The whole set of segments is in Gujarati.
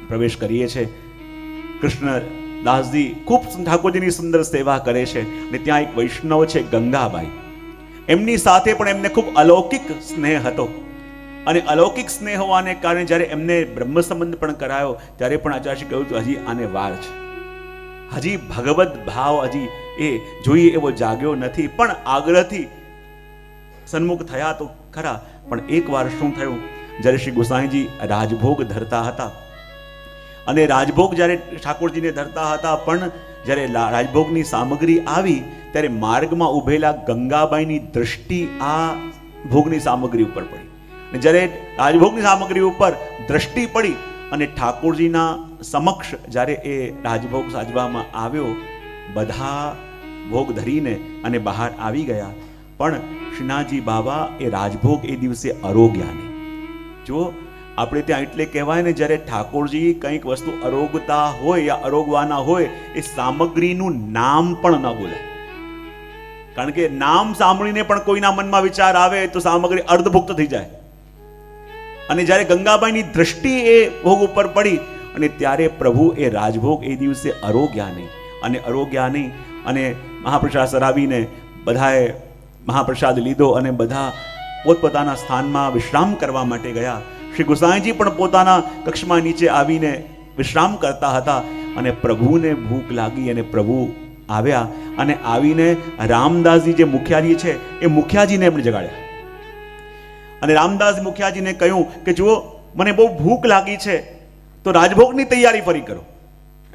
પ્રવેશ કરીએ છીએ. કૃષ્ણદાસજી ખૂબ ઠાકોરજીની સુંદર સેવા કરે છે. અને ત્યાં એક વૈષ્ણવ છે ગંગાબાઈ, એમની સાથે પણ એમને ખૂબ અલૌકિક સ્નેહ હતો. અને અલૌકિક સ્નેહ હોવાને કારણે જ્યારે એમને બ્રહ્મ સંબંધ પણ કરાયો ત્યારે પણ આચાર્યશ્રી કહ્યું હતું હજી આને વાર છે, હજી ભગવદ ભાવ હજી એ જોઈએ એવો જાગ્યો નથી. પણ આગ્રહથી સન્મુખ થયા તો ખરા. પણ એક વાર શું થયું, જ્યારે શ્રી ગોસાઈજી રાજભોગ ધરતા હતા અને રાજભોગ જ્યારે ઠાકોરજીને ધરતા હતા, પણ જ્યારે રાજભોગની સામગ્રી આવી ત્યારે માર્ગમાં ઉભેલા ગંગાબાઈની દ્રષ્ટિ આ ભોગની સામગ્રી ઉપર પડી. અને જ્યારે રાજભોગની સામગ્રી ઉપર દ્રષ્ટિ પડી અને ઠાકોરજીના સમક્ષ જ્યારે એ રાજભોગ સાજવામાં આવ્યો, બધા ભોગ ધરીને અને બહાર આવી ગયા. પણ શ્રીનાથજી બાબા એ રાજભોગ એ દિવસે અરોગ્યા નહીં. જો આપણે ત્યાં એટલે કહેવાય ને, જ્યારે ઠાકોરજી કંઈક વસ્તુ અરોગતા હોય યા અરોગવાના હોય એ સામગ્રીનું નામ પણ ન બોલાય. કારણ કે નામ સાંભળીને પણ કોઈના મનમાં વિચાર આવે તો સામગ્રી અર્ધભુક્ત થઈ જાય. અને જ્યારે ગંગાબાઈની દ્રષ્ટિ એ ભોગ ઉપર પડી અને ત્યારે પ્રભુ એ રાજભોગ એ દિવસે અરોગ્યા નહીં. અને મહાપ્રસાદ સરાવીને બધાએ મહાપ્રસાદ લીધો અને બધા પોતપોતાના સ્થાનમાં વિશ્રામ કરવા માટે ગયા. શ્રી ગોસાઈજી પણ પોતાના કક્ષમાં નીચે આવીને વિશ્રામ કરતા હતા. અને પ્રભુને ભૂખ લાગી અને પ્રભુ આવ્યા અને આવીને રામદાસજી જે મુખિયાજી છે એ મુખિયાજીને એમણે જગાડ્યા. અને રામદાસ મુખિયાજીને કહ્યું કે જુઓ, મને બહુ ભૂખ લાગી છે તો રાજભોગની તૈયારી ફરી કરો.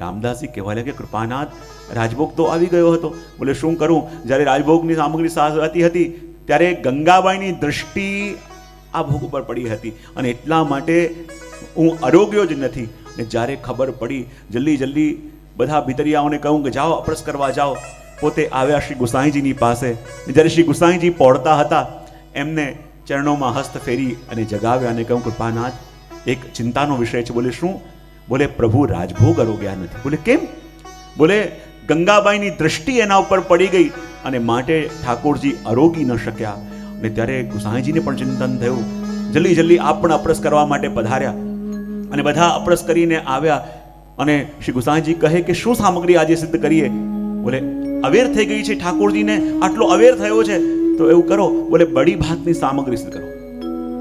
રામદાસજી કહેવા લાગ્યા, કૃપાનાથ, રાજભોગ તો આવી ગયો હતો. બોલે શું કરું? જ્યારે રાજભોગની સામગ્રી સાજવાતી હતી ત્યારે ગંગાબાઈની દ્રષ્ટિ આ ભોગ ઉપર પડી હતી અને એટલા માટે હું અરોગ્યો જ નથી. ને જ્યારે ખબર પડી, જલ્દી બધા ભીતરિયાઓને કહું કે જાઓ અપરસ કરવા જાઓ. પોતે આવ્યા શ્રી ગોસાઈજીની પાસે. જ્યારે શ્રી ગોસાઈજી પહોંચતા હતા એમને ચરણોમાં હસ્ત ફેરી અને જગાવ્યા અને કહ્યું, કૃપાનાથ, એક ચિંતાનો વિષય છે. બોલે શું? બોલે પ્રભુ રાજભોગ અરોગ્યા નથી. બોલે કેમ? બોલે ગંગાબાઈની દ્રષ્ટિ એના ઉપર પડી ગઈ અને માટે ઠાકોરજી અરોગી ન શક્યા. અને ત્યારે ગોસાઈજીને પણ ચિંતન થયું. જલ્દી આપ પણ અપરસ કરવા માટે પધાર્યા અને બધા અપરસ કરીને આવ્યા. અને શ્રી ગોસાઈજી કહે કે શું સામગ્રી આજે સિદ્ધ કરીએ? બોલે અવેર થઈ ગઈ છે ઠાકોરજીને, આટલો અવેર થયો છે તો એવું કરો, બોલે બડી ભાતની સામગ્રી સિદ્ધ કરો.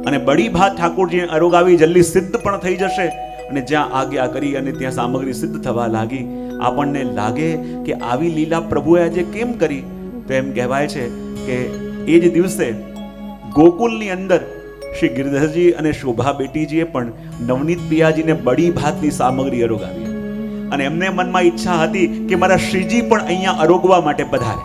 અને બડી ભાત ઠાકોરજીને અરોગાવી જલ્દી સિદ્ધ પણ થઈ જશે. અને જ્યાં આજ્ઞા કરી અને ત્યાં સામગ્રી સિદ્ધ થવા લાગી. આપણને લાગે કે આવી લીલા પ્રભુએ આજે કેમ કરી? તો એમ કહેવાય છે કે એ જ દિવસે ગોકુલની અંદર શ્રી ગિરધરજી અને શોભા બેટીજીએ પણ નવનીત પિયાજીને બડી ભાતની સામગ્રી અરોગાવી. અને એમને મનમાં ઈચ્છા હતી કે મારા શ્રીજી પણ અહીંયા અરોગવા માટે પધારે.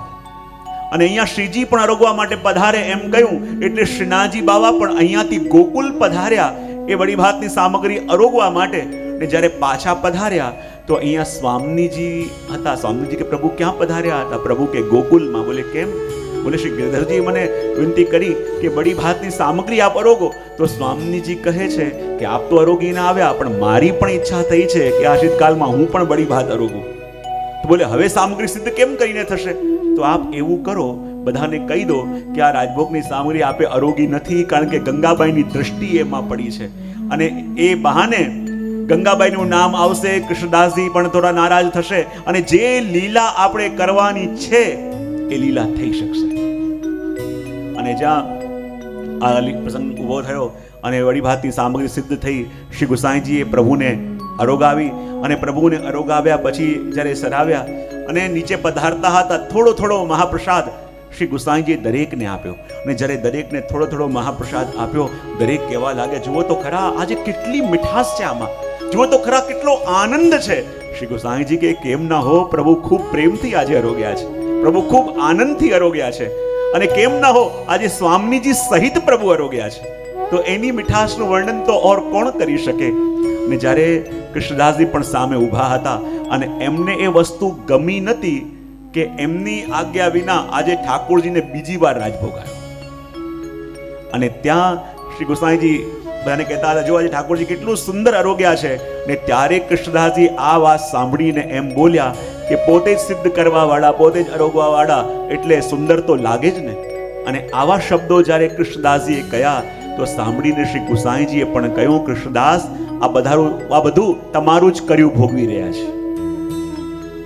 અને અહીંયા શ્રીજી પણ અરોગવા માટે પધારે એમ કહ્યું એટલે શ્રીનાથજી બાબા પણ અહીંયાથી ગોકુલ પધાર્યા એ બડી ભાતની સામગ્રી અરોગવા માટે. ને જ્યારે પાછા પધાર્યા તો અહીંયા સ્વામીજી હતા. સ્વામીજી કે પ્રભુ ક્યાં પધાર્યા હતા? પ્રભુ કે ગોકુલમાં. બોલે કેમ? બોલે શ્રી ગિરધરજી મને વિનંતી કરી કે બડી ભાતની સામગ્રી આપ અરોગો. તો સ્વામીજી કહે છે કે આપ તો અરોગી ના આવ્યા, પણ મારી પણ ઈચ્છા થઈ છે કે આ શીતકાલમાં હું પણ બડી ભાત અરોગું. તો બોલે હવે સામગ્રી સિદ્ધ કેમ કરીને થશે? તો આપ એવું કરો, બધાને કહી દો કે આ રાજભોગની સામગ્રી આપે અરોગી નથી, કારણ કે ગંગાબાઈની દ્રષ્ટિ એમાં પડી છે. અને એ બહાને ગંગાબાઈનું નામ આવશે, કૃષ્ણદાસજી પણ થોડા નારાજ થશે અને જે લીલા આપણે કરવાની છે એ લીલા થઈ શકશે. અને જ્યાં આ પ્રસંગ ઉભો થયો અને વડી ભાતની સામગ્રી સિદ્ધ થઈ, શ્રી ગોસાઈજીએ પ્રભુને અરોગાવી. અને પ્રભુને અરોગાવ્યા પછી જ્યારે સરાવ્યા અને નીચે પધારતા હતા, થોડો મહાપ્રસાદ શ્રી ગોસાઈજીએ દરેકને આપ્યો. અને જ્યારે દરેકને થોડો મહાપ્રસાદ આપ્યો, દરેક કહેવા લાગે, જુઓ તો ખરા આજે કેટલી મીઠાશ છે આમાં, જુઓ તો ખરા કેટલો આનંદ છે. શ્રી ગોસાઈજી કે કેમ ના હો, પ્રભુ ખૂબ પ્રેમથી આજે અરોગ્યા છે, પ્રભુ ખૂબ આનંદથી અરોગ્યા છે. અને કેમ ના હો, આજે સ્વામીજી સહિત પ્રભુ અરોગ્યા છે. તો એની મીઠાશનું વર્ણન તો ઓર કોણ કરી શકે? ને જ્યારે કૃષ્ણદાસજી પણ સામે ઊભા હતા અને એમને એ વસ્તુ ગમી નથી કે એમની આજ્ઞા વિના આજે ઠાકોરજીને બીજી વાર રાજભોગ આવ્યો. અને ત્યાં શ્રી ગોસાઈજી બધાને કહેતા હતા, જો આજે ઠાકોરજી કેટલું સુંદર અરોગ્યા છે. ને ત્યારે કૃષ્ણદાસજી આ વાત સાંભળીને એમ બોલ્યા કે પોતે જ સિદ્ધ કરવા વાળા, પોતે જ અરોગવા વાળા એટલે સુંદર તો લાગે જ ને. અને આવા શબ્દો જ્યારે કૃષ્ણદાસજીએ કહ્યા તો સાંભળીને શ્રી ગુસાઈજીએ પણ કહ્યું, કૃષ્ણદાસ, આ બધું તમારું જ કર્યું ભોગવી રહ્યા છે.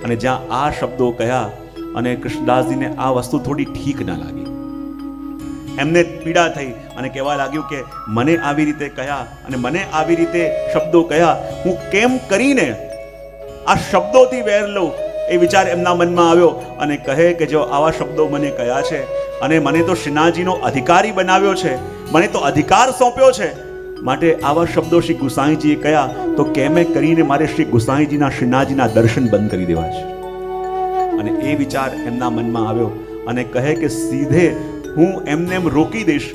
અને જ્યાં આ શબ્દો કહ્યા અને કૃષ્ણદાસજીને આ વસ્તુ થોડી ઠીક ના લાગી. એમને પીડા થઈ અને કહેવા લાગ્યું કે મને આવી રીતે કહ્યા અને મને આવી રીતે શબ્દો કહ્યા, હું કેમ કરીને આ શબ્દોથી વેર લઉં, એ વિચાર એમના મનમાં આવ્યો. અને કહે કે જો આવા શબ્દો મને કહ્યા છે અને મને તો શ્રીનાથજીનો અધિકારી બનાવ્યો છે, મને તો અધિકાર સોંપ્યો છે, માટે આવા શબ્દો શ્રી ગુસાઈજીએ કહ્યા તો કેમે કરીને મારે શ્રી ગુસાઈજીના શ્રીનાથજીના દર્શન બંધ કરી દેવા છે. અને એ વિચાર એમના મનમાં આવ્યો અને કહે કે સીધે હું એમને એમ રોકી દઈશ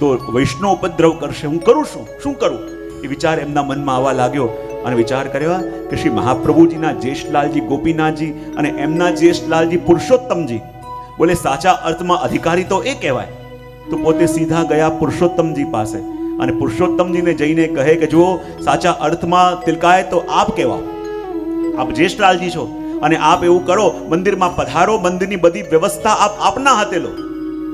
તો વૈષ્ણવ ઉપદ્રવ કરશે, હું કરું શું કરું, એ વિચાર એમના મનમાં આવવા લાગ્યો. અને વિચાર કર્યો કે શ્રી મહાપ્રભુજીના જેઠલાલજી ગોપીનાથજી અને એમના જેઠલાલજી પુરુષોત્તમજી, બોલે સાચા અર્થમાં અધિકારી તો એ કહેવાય. તો પોતે સીધા ગયા પુરુષોત્તમજી પાસે અને પુરુષોત્તમજીને જઈને કહે કે જો સાચા અર્થમાં તિલકાય તો આપ કહેવાઓ, આપ જેઠલાલજી છો અને આપ એવું કરો, મંદિરમાં પધારો, મંદિરની બધી વ્યવસ્થા આપ આપના હાથે લો.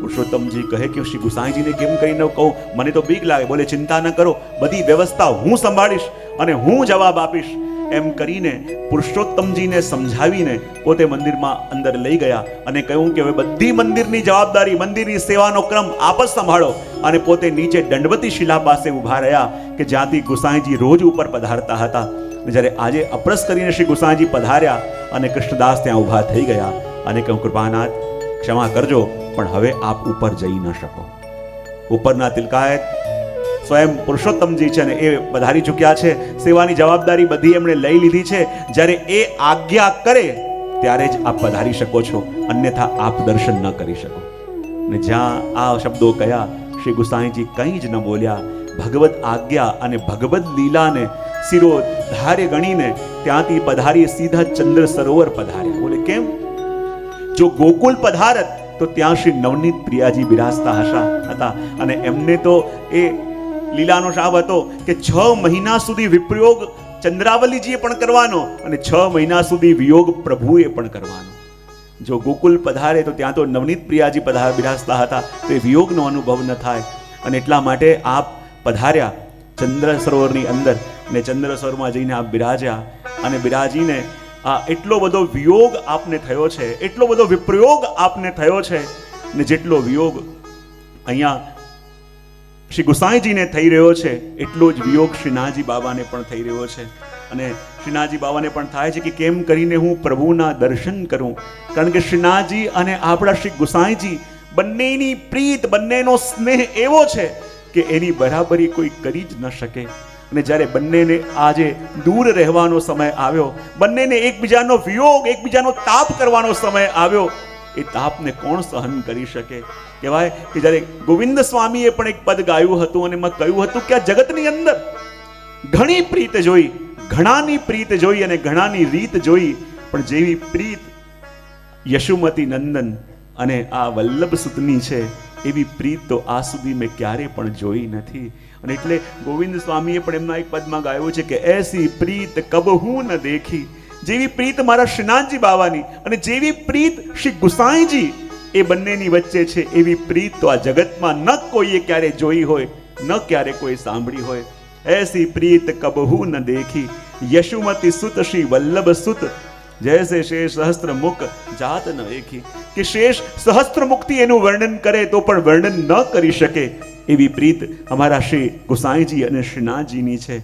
પુરુષોત્તમજી કહે કે શ્રી ગુસાઈજીને કેમ કરીને કહું, મને તો બીક લાગે. બોલે ચિંતા ન કરો, બધી વ્યવસ્થા હું સંભાળીશ અને હું જવાબ આપીશ. એમ કરીને પુરુષોત્તમજીને સમજાવીને પોતે મંદિરમાં અંદર લઈ ગયા અને કહ્યું કે હવે બધી મંદિરની જવાબદારી, મંદિરની સેવાનો ક્રમ આપ જ સંભાળો. અને પોતે નીચે દંડવતી શિલા પાસે ઊભા રહ્યા કે જ્યાંથી ગુસાઈજી રોજ ઉપર પધારતા હતા. જ્યારે આજે અપરસ કરીને શ્રી ગુસાઈજી પધાર્યા અને કૃષ્ણદાસ ત્યાં ઊભા થઈ ગયા અને કહ્યું, કૃપાનાથ ક્ષમા કરજો, પણ હવે આપ ઉપર જઈ ન શકો. ઉપરના તિલકાયત સ્વયં પુરુષોત્તમજી છે ને એ પધારી ચૂક્યા છે, સેવાની જવાબદારી બધી એમણે લઈ લીધી છે. જ્યારે એ આજ્ઞા કરે ત્યારે જ આપ પધારી શકો છો, અન્યથા આપ દર્શન ન કરી શકો. ને જ્યાં આ શબ્દો કહ્યા શ્રી ગુસાઈજી કંઈ જ ન બોલ્યા. ભગવદ આજ્ઞા અને ભગવદ લીલાને શિરો ધારે ગણીને ત્યાંથી પધારી સીધા ચંદ્ર સરોવર પધાર્યા. બોલે કેમ? જો ગોકુલ પધારત તો ત્યાં શ્રી નવનીત પ્રિયાજી બિરાજતા હતા અને એમને તો એ લીલાનો શાબ હતો કે 6 મહિના સુધી વિપ્રયોગ ચંદ્રાવલીજીએ પણ કરવાનો અને 6 મહિના સુધી વિયોગ પ્રભુએ પણ કરવાનો. જો ગોકુલ પધારે તો ત્યાં તો નવનીત પ્રિયાજી બિરાજતા હતા, તો એ વિયોગનો અનુભવ ન થાય. અને એટલા માટે આપ પધાર્યા ચંદ્ર સરોવરની અંદર ને ચંદ્ર સરોવરમાં જઈને આપ બિરાજ્યા અને બિરાજીને આ એટલો બધો વિયોગ આપને થયો છે, એટલો બધો વિપ્રયોગ આપને થયો છે ને જેટલો વિયોગ અહીંયા શ્રી ગુસાઈજીને થઈ રહ્યો છે એટલો જ વિયોગ શ્રીનાથજી બાબાને પણ થઈ રહ્યો છે. અને શ્રીનાથજી બાબાને પણ થાય છે કે કેમ કરીને હું પ્રભુના દર્શન કરું, કારણ કે શ્રીનાથજી અને આપણા શ્રી ગુસાઈજી બંનેની પ્રીત, બંનેનો સ્નેહ એવો છે કે એની બરાબરી કોઈ કરી જ ન શકે. અને જ્યારે બંનેને આજે દૂર રહેવાનો સમય આવ્યો, બંનેને એકબીજાનો વિયોગ, એકબીજાનો તાપ કરવાનો સમય આવ્યો, એ તાપને કોણ સહન કરી શકે? કહેવાય કે જ્યારે ગોવિંદ સ્વામીએ પણ એક પદ ગાયું હતું અને એમાં કહ્યું હતું કે આ જગતની અંદર ઘણી પ્રીત જોઈ, ઘણાની પ્રીત જોઈ અને ઘણાની રીત જોઈ, પણ જેવી પ્રીત યશુમતી નંદન અને આ વલ્લભ સુતની છે એવી પ્રીત તો આ સુધી મેં ક્યારે પણ જોઈ નથી. અને એટલે ગોવિંદ સ્વામીએ પણ એમના એક પદમાં ગાયું છે કે એસી પ્રીત કબહુ ન દેખી, જેવી પ્રીત મારા શ્રીનાથજી બાવાની અને જેવી પ્રીત શ્રી ગુસાઈજી એ બંનેની વચ્ચે છે એવી પ્રીત તો આ જગતમાં ન કોઈએ ક્યારે જોઈ હોય, ન ક્યારે કોઈ સાંભળી હોય. એસી પ્રીત કબહુ ન દેખી, યશુમતી સુત શ્રી વલ્લભ સુત, જૈસે શેષ સહસ્ત્ર મુખ જાત ન એખી. કે શેષ સહસ્ત્ર મુખથી એનું વર્ણન કરે તો પણ વર્ણન ન કરી શકે એવી પ્રીત અમારા શ્રી ગુસાઈજી અને શ્રીનાથજીની છે.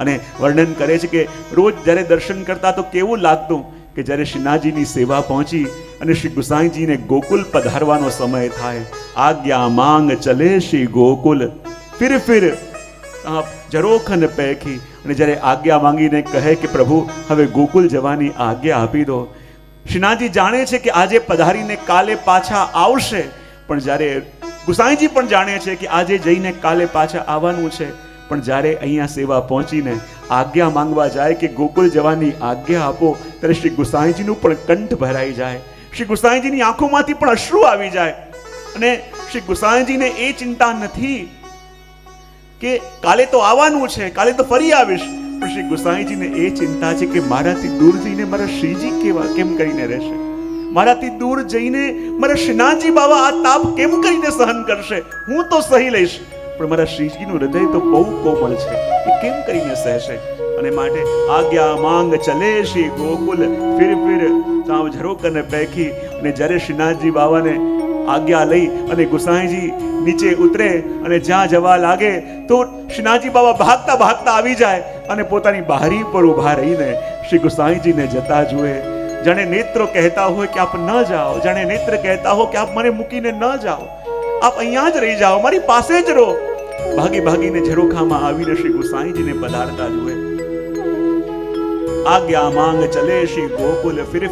અને વર્ણન કરે છે કે રોજ જ્યારે દર્શન કરતા તો કેવું લાગતું કે જ્યારે શ્રીનાથજીની સેવા પહોંચી અને શ્રી ગુસાઈજીને ગોકુલ પધારવાનો સમય થાય, આજ્ઞા માંગ ચલે શ્રી ગોકુલ, ફિર જરોખન પૈકી. અને જ્યારે આજ્ઞા માંગીને કહે કે પ્રભુ હવે ગોકુલ જવાની આજ્ઞા આપી દો. શ્રીનાથજી જાણે છે કે આજે પધારીને કાલે પાછા આવશે, પણ જ્યારે ગુસાઈજી પણ જાણે છે કે આજે જઈને કાલે પાછા આવવાનું છે, પણ જ્યારે અહીંયા સેવા પહોંચીને આજ્ઞા માંગવા જાય કે ગોકુલ જવાની આજ્ઞા આપો, ત્યારે શ્રી ગુસાઈજીનું પણ કંઠ ભરાઈ જાય, શ્રી ગુસાઈજીની આંખોમાંથી પણ અશ્રુ આવી જાય. અને શ્રી ગુસાઈજીને એ ચિંતા નથી કે કાલે તો આવવાનું છે, કાલે તો ફરી આવીશ, પણ શ્રી ગુસાઈજીને એ ચિંતા છે કે મારાથી દૂર જઈને મારા શ્રીજી કેમ કરીને રહેશે, મારાથી દૂર જઈને મારા શ્રીનાથજી બાબા આ તાપ કેમ કરીને સહન કરશે. હું તો સહી લઈશ, પણ મારા શ્રીજીનું હૃદય તો બહુ કોમળ છે, એ કેમ કરીને સહેશે? અને માટે આજ્ઞા માંગ ચલે શ્રી ગોકુલ, ફિર સાવ ઝરોકન પેખી. અને જ્યારે શ્રીનાથજી બાવાને આજ્ઞા લઈ અને ગુસાઈજી નીચે ઉતરે અને જ્યાં જવા લાગે તો શ્રીનાથજી બાબા ભાગતા ભાગતા આવી જાય અને પોતાની બારી પર ઊભા રહીને શ્રી ગુસાઈજીને જતા જુએ. જાણે નેત્રો કહેતા હોય કે આપ ન જાઓ, જાણે નેત્ર કહેતા હો કે આપ મને મૂકીને ન જાઓ, આપ અહીંયા જ રહી જાઓ, મારી પાસે જ રહો. ભાગી ભાગીને ઝરોખામાં આવીને શ્રી ગુસાઈજીને પધારતા જુએ. આજ્ઞા માંગ ચલે શ્રી ગોકુલ, ફિર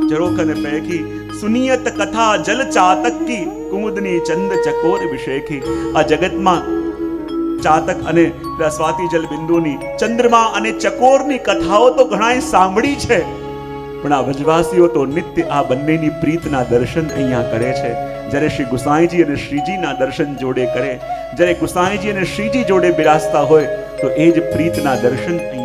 ઝરોખન પેખી. સુનિયત કથા જલ ચાતક કી, કુમુદની ચંદ ચકોર વિશેખી. આ જગતમાં ચાતક અને સ્વાતિ જલ બિંદુની, ચંદ્રમા અને ચકોરની કથાઓ તો ઘણાએ સાંભળી છે, પણ આ વ્રજવાસીઓ તો નિત્ય આ બંનેની પ્રીતના દર્શન અહીંયા કરે છે. જ્યારે શ્રી ગુસાઈજી અને શ્રીજીના દર્શન જોડે કરે, જ્યારે ગુસાઈજી અને શ્રીજી જોડે બિરાજતા હોય તો એ જ પ્રીતના દર્શન અહીંયા